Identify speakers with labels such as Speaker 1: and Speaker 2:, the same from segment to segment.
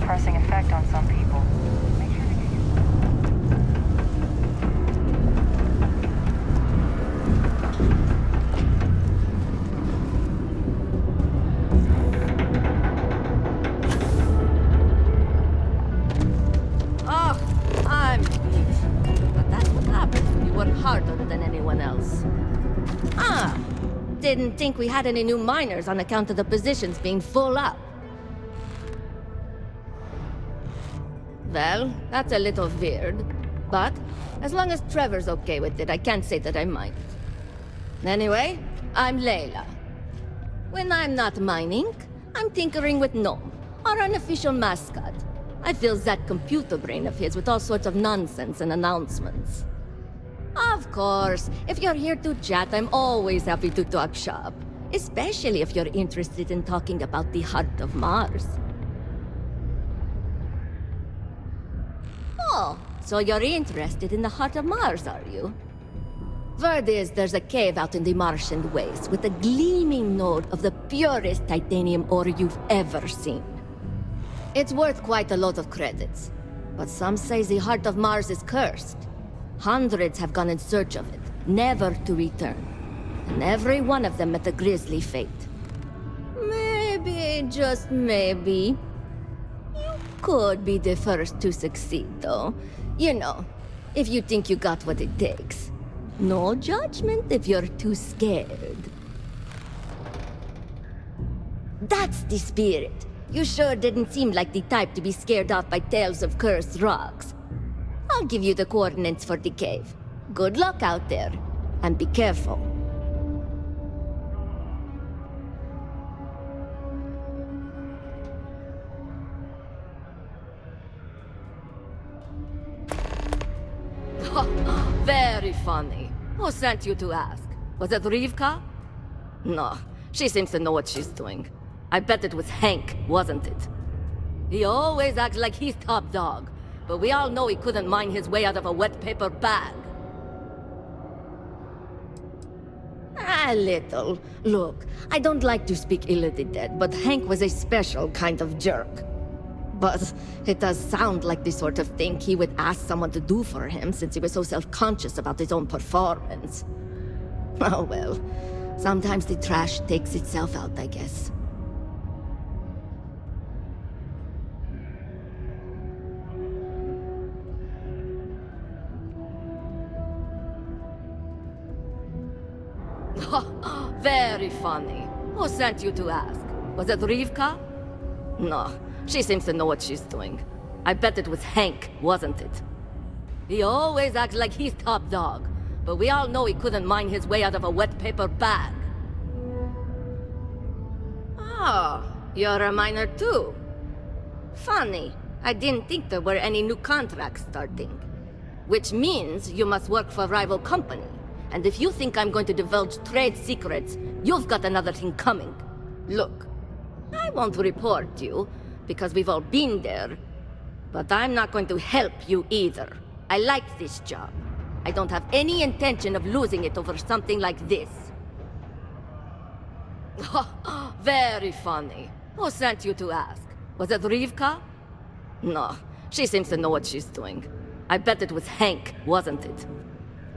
Speaker 1: depressing effect on some people. Make sure to get your...
Speaker 2: Oh, I'm beat. But that's what happens when you work harder than anyone else. Ah, didn't think we had any new miners on account of the positions being full up. Well, that's a little weird. But, as long as Trevor's okay with it, I can't say that I mind. Anyway, I'm Layla. When I'm not mining, I'm tinkering with Gnome, our unofficial mascot. I fill that computer brain of his with all sorts of nonsense and announcements. Of course, if you're here to chat, I'm always happy to talk shop. Especially if you're interested in talking about the heart of Mars. Oh, so you're interested in the heart of Mars, are you? Word is there's a cave out in the Martian waste with a gleaming node of the purest titanium ore you've ever seen. It's worth quite a lot of credits, but some say the heart of Mars is cursed. Hundreds have gone in search of it, never to return. And every one of them met a grisly fate. Maybe, just maybe, you could be the first to succeed, though. You know, if you think you got what it takes. No judgment if you're too scared. That's the spirit. You sure didn't seem like the type to be scared off by tales of cursed rocks. I'll give you the coordinates for the cave. Good luck out there, and be careful. Very funny. Who sent you to ask? Was it Rivka? No, she seems to know what she's doing. I bet it was Hank, wasn't it? He always acts like he's top dog, but we all know he couldn't mine his way out of a wet paper bag. A little. Look, I don't like to speak ill of the dead, but Hank was a special kind of jerk. But it does sound like the sort of thing he would ask someone to do for him since he was so self-conscious about his own performance. Oh well, sometimes the trash takes itself out, I guess. Very funny. Who sent you to ask? Was it Rivka? No, she seems to know what she's doing. I bet it was Hank, wasn't it? He always acts like he's top dog, but we all know he couldn't mine his way out of a wet paper bag. Oh, you're a miner too? Funny, I didn't think there were any new contracts starting. Which means you must work for a rival company. And if you think I'm going to divulge trade secrets, you've got another thing coming. Look, I won't report you, because we've all been there. But I'm not going to help you either. I like this job. I don't have any intention of losing it over something like this. Very funny. Who sent you to ask? Was it Rivka? No, she seems to know what she's doing. I bet it was Hank, wasn't it?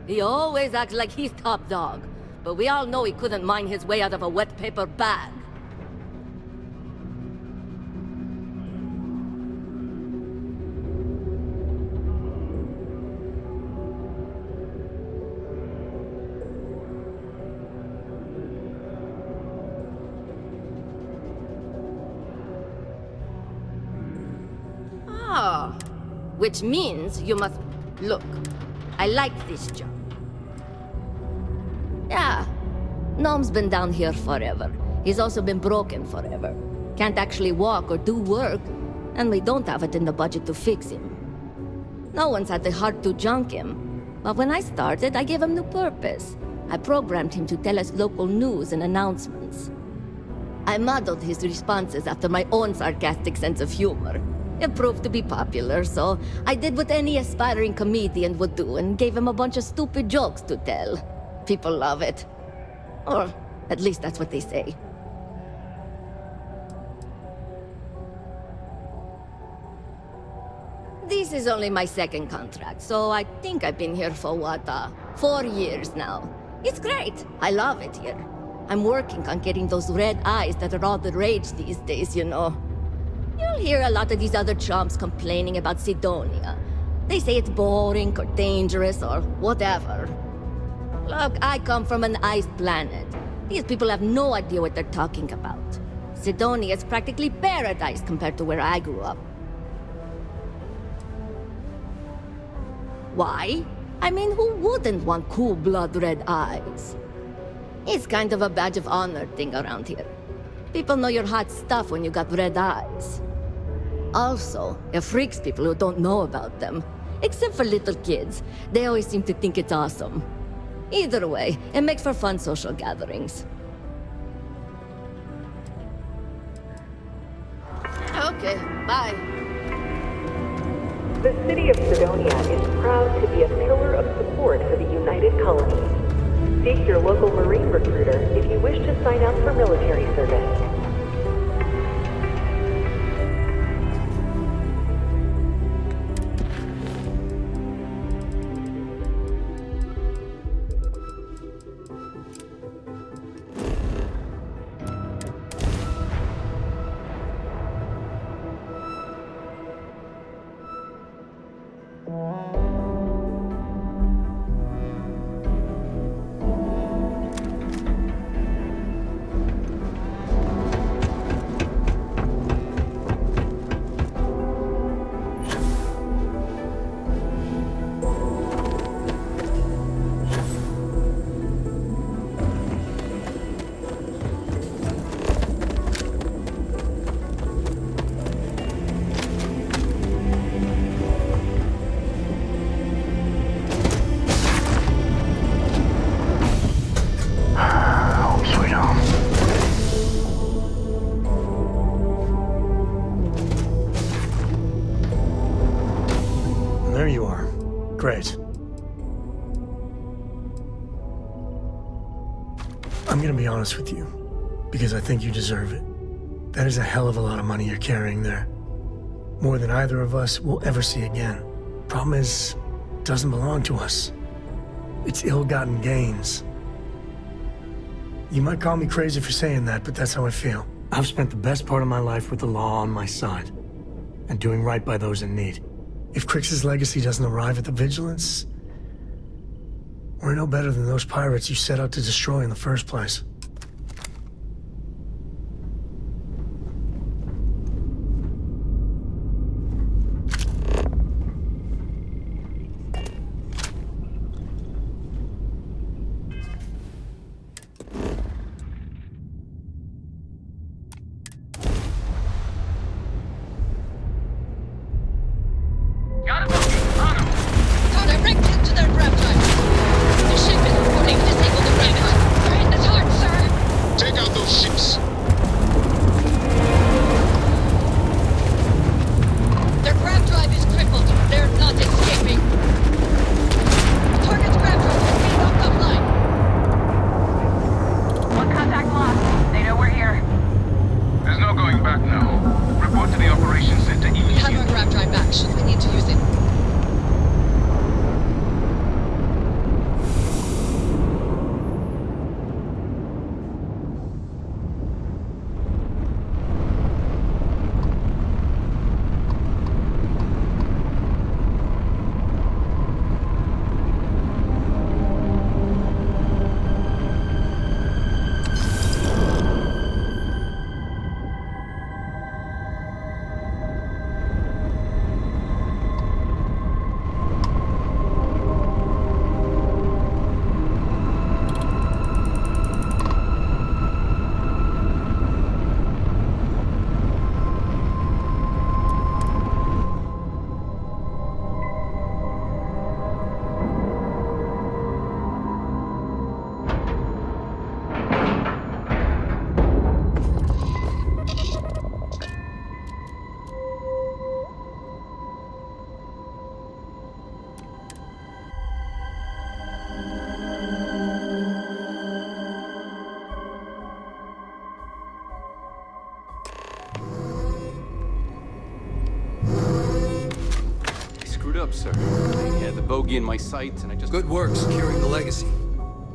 Speaker 2: He always acts like he's top dog, but we all know he couldn't mine his way out of a wet paper bag. Ah, which means you must... Look, I like this job. Yeah, Gnome's been down here forever. He's also been broken forever. Can't actually walk or do work, and we don't have it in the budget to fix him. No one's had the heart to junk him, but when I started, I gave him new purpose. I programmed him to tell us local news and announcements. I modeled his responses after my own sarcastic sense of humor. It proved to be popular, so I did what any aspiring comedian would do and gave him a bunch of stupid jokes to tell. People love it. Or at least that's what they say. This is only my second contract, so I think I've been here for 4 years now. It's great. I love it here. I'm working on getting those red eyes that are all the rage these days, you know. You'll hear a lot of these other chumps complaining about Sidonia. They say it's boring or dangerous or whatever. Look, I come from an iced planet. These people have no idea what they're talking about. Sidonia is practically paradise compared to where I grew up. Why? I mean, who wouldn't want cool blood red eyes? It's kind of a badge of honor thing around here. People know you're hot stuff when you got red eyes. Also, it freaks people who don't know about them. Except for little kids. They always seem to think it's awesome. Either way, it makes for fun social gatherings. Okay, bye.
Speaker 3: The city of Sidonia is proud to be a pillar of support for the United Colonies. Seek your local Marine recruiter if you wish to sign up for military service.
Speaker 4: There you are. Great. I'm gonna be honest with you, because I think you deserve it. That is a hell of a lot of money you're carrying there. More than either of us will ever see again. Problem is, it doesn't belong to us. It's ill-gotten gains. You might call me crazy for saying that, but that's how I feel. I've spent the best part of my life with the law on my side, and doing right by those in need. If Crix's legacy doesn't arrive at the Vigilance, we're no better than those pirates you set out to destroy in the first place.
Speaker 5: Directed to their grab time. The ship is reporting disabled the radar. It's hard, sir. up, sir. I had the bogey in my sights, and I just...
Speaker 6: Good work securing the legacy.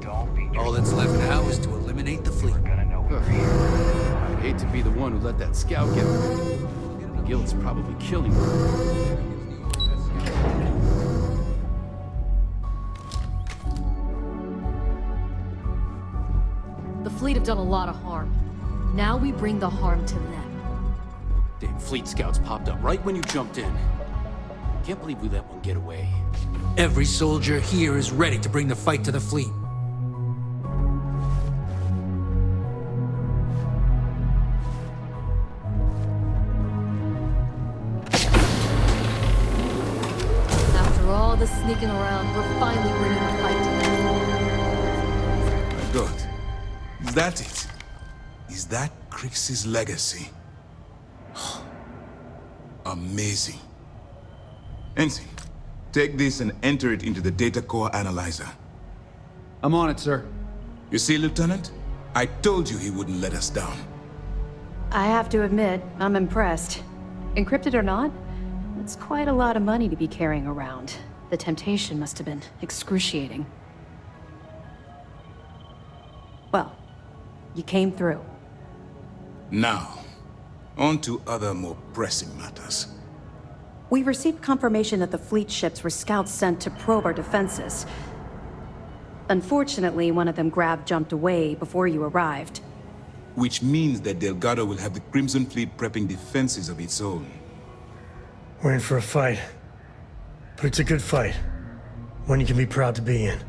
Speaker 1: Don't be
Speaker 6: All that's left now is to eliminate the fleet.
Speaker 1: We're gonna know we're here.
Speaker 5: I hate to be the one who let that scout get away. The guild's probably killing me.
Speaker 7: The fleet have done a lot of harm. Now we bring the harm to them.
Speaker 5: Damn fleet scouts popped up right when you jumped in. Can't believe we let one get away.
Speaker 6: Every soldier here is ready to bring the fight to the fleet.
Speaker 7: After all the sneaking around, we're finally bringing the fight to them.
Speaker 8: God, is that it? Is that Crix's legacy? Amazing. Ensign, take this and enter it into the data core analyzer.
Speaker 9: I'm on it, sir.
Speaker 8: You see, Lieutenant? I told you he wouldn't let us down.
Speaker 10: I have to admit, I'm impressed. Encrypted or not, it's quite a lot of money to be carrying around. The temptation must have been excruciating. Well, you came through.
Speaker 8: Now, on to other more pressing matters.
Speaker 10: We received confirmation that the fleet ships were scouts sent to probe our defenses. Unfortunately, one of them jumped away before you arrived.
Speaker 8: Which means that Delgado will have the Crimson Fleet prepping defenses of its own.
Speaker 4: We're in for a fight. But it's a good fight. One you can be proud to be in.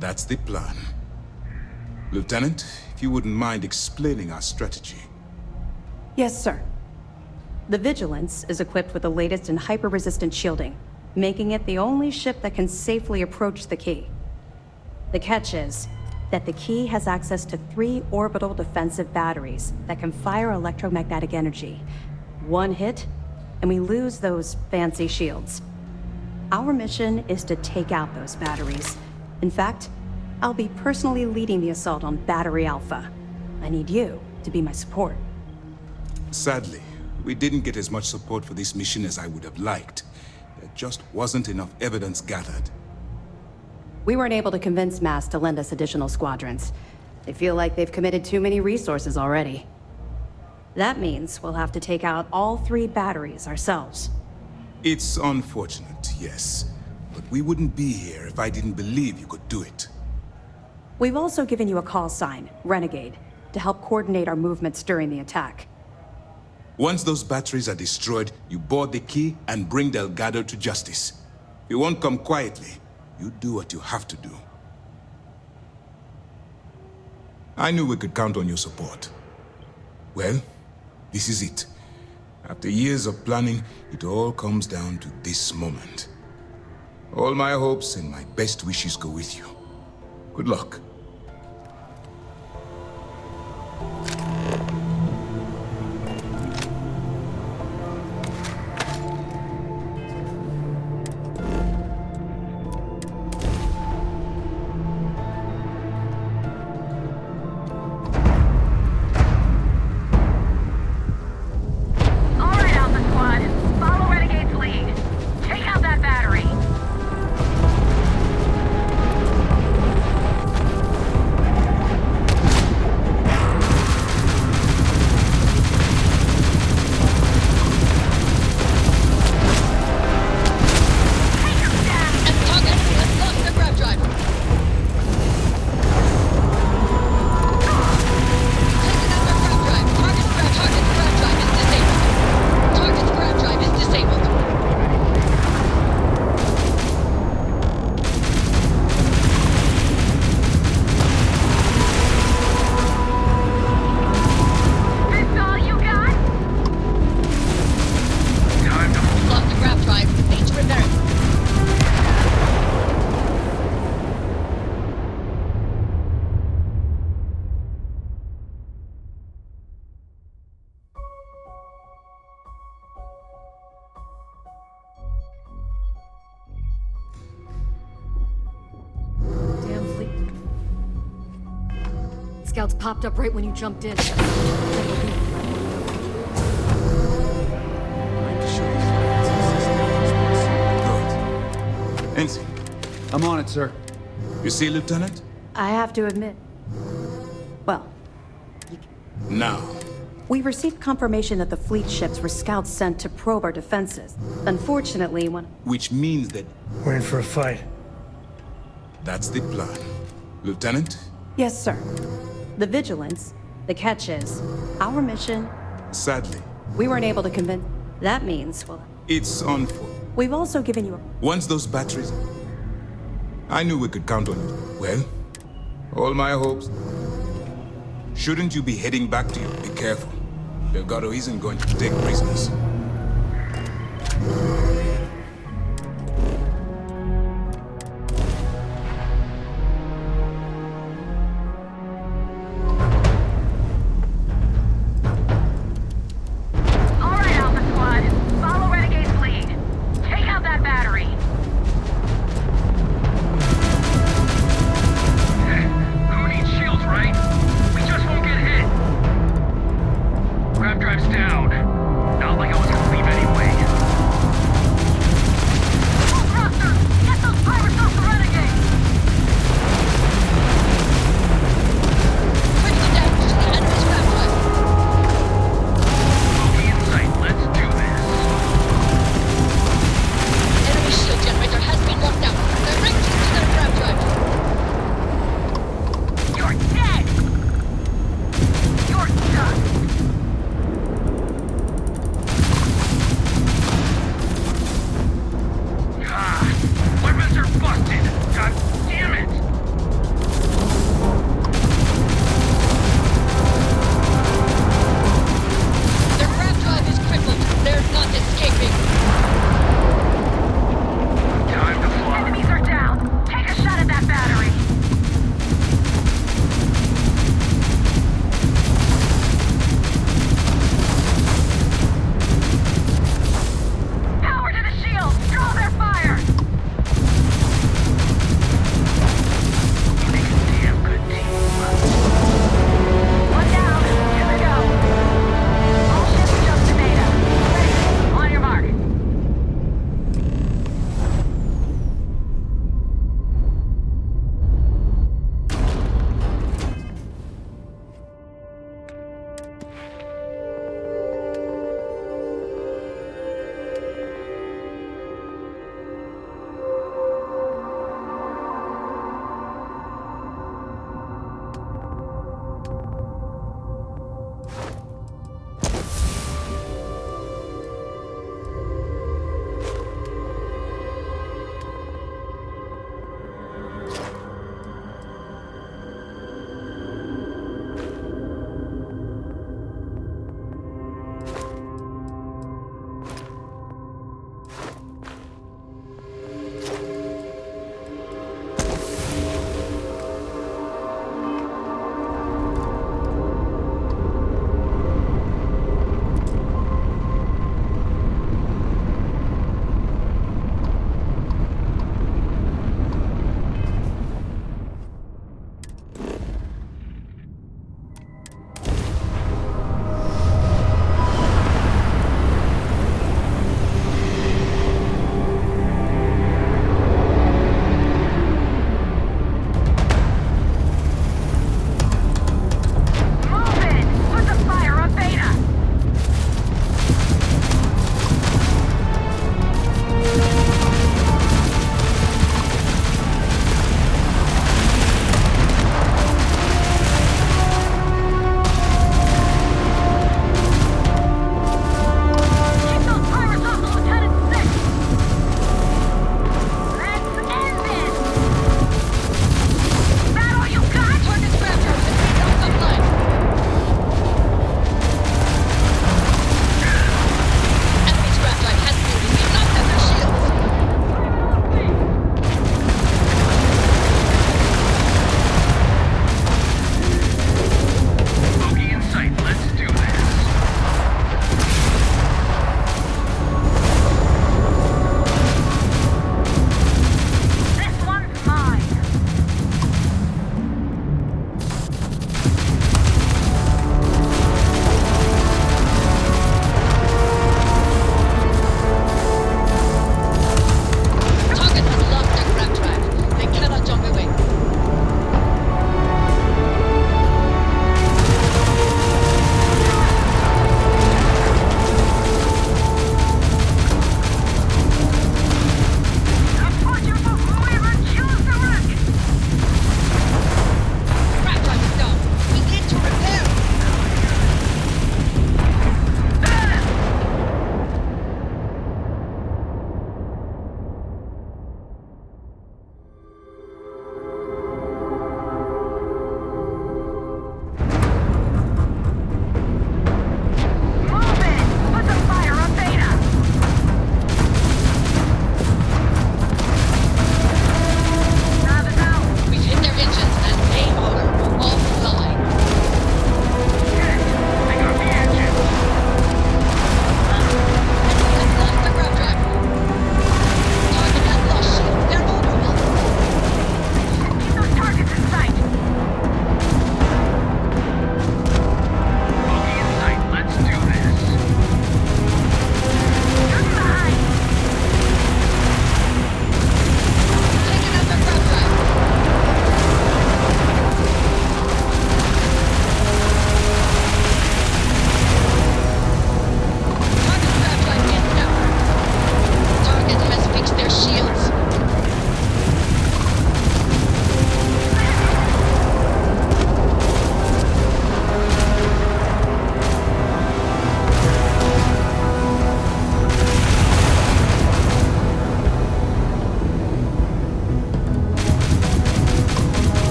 Speaker 8: That's the plan. Lieutenant, if you wouldn't mind explaining our strategy.
Speaker 10: Yes, sir. The Vigilance is equipped with the latest in hyper-resistant shielding, making it the only ship that can safely approach the key. The catch is that the key has access to 3 orbital defensive batteries that can fire electromagnetic energy. One hit, and we lose those fancy shields. Our mission is to take out those batteries. In fact, I'll be personally leading the assault on Battery Alpha. I need you to be my support.
Speaker 8: Sadly, we didn't get as much support for this mission as I would have liked. There just wasn't enough evidence gathered.
Speaker 10: We weren't able to convince MAS to lend us additional squadrons. They feel like they've committed too many resources already. That means we'll have to take out all 3 batteries ourselves.
Speaker 8: It's unfortunate, yes. But we wouldn't be here if I didn't believe you could do it.
Speaker 10: We've also given you a call sign, Renegade, to help coordinate our movements during the attack.
Speaker 8: Once those batteries are destroyed, you board the key and bring Delgado to justice. You won't come quietly. You do what you have to do. I knew we could count on your support. Well, this is it. After years of planning, it all comes down to this moment. All my hopes and my best wishes go with you. Good luck.
Speaker 7: Scouts popped up right when you jumped in.
Speaker 5: Time to show
Speaker 8: Quincy,
Speaker 9: I'm on it, sir.
Speaker 8: you see, Lieutenant?
Speaker 10: I have to admit. Well,
Speaker 8: Now,
Speaker 10: we received confirmation that the fleet ships were scouts sent to probe our defenses. Unfortunately, when
Speaker 8: which means that
Speaker 4: We're in for a fight.
Speaker 8: that's the plan. Lieutenant,
Speaker 10: Yes, sir. The vigilance, the catch is, our mission,
Speaker 8: sadly,
Speaker 10: we weren't able to convince. That means, well,
Speaker 8: it's on foot.
Speaker 10: we've also given you a.
Speaker 8: Once those batteries... I knew we could count on you. Well, all my hopes... Shouldn't you be heading back to you? Be careful. Delgado isn't going to take prisoners.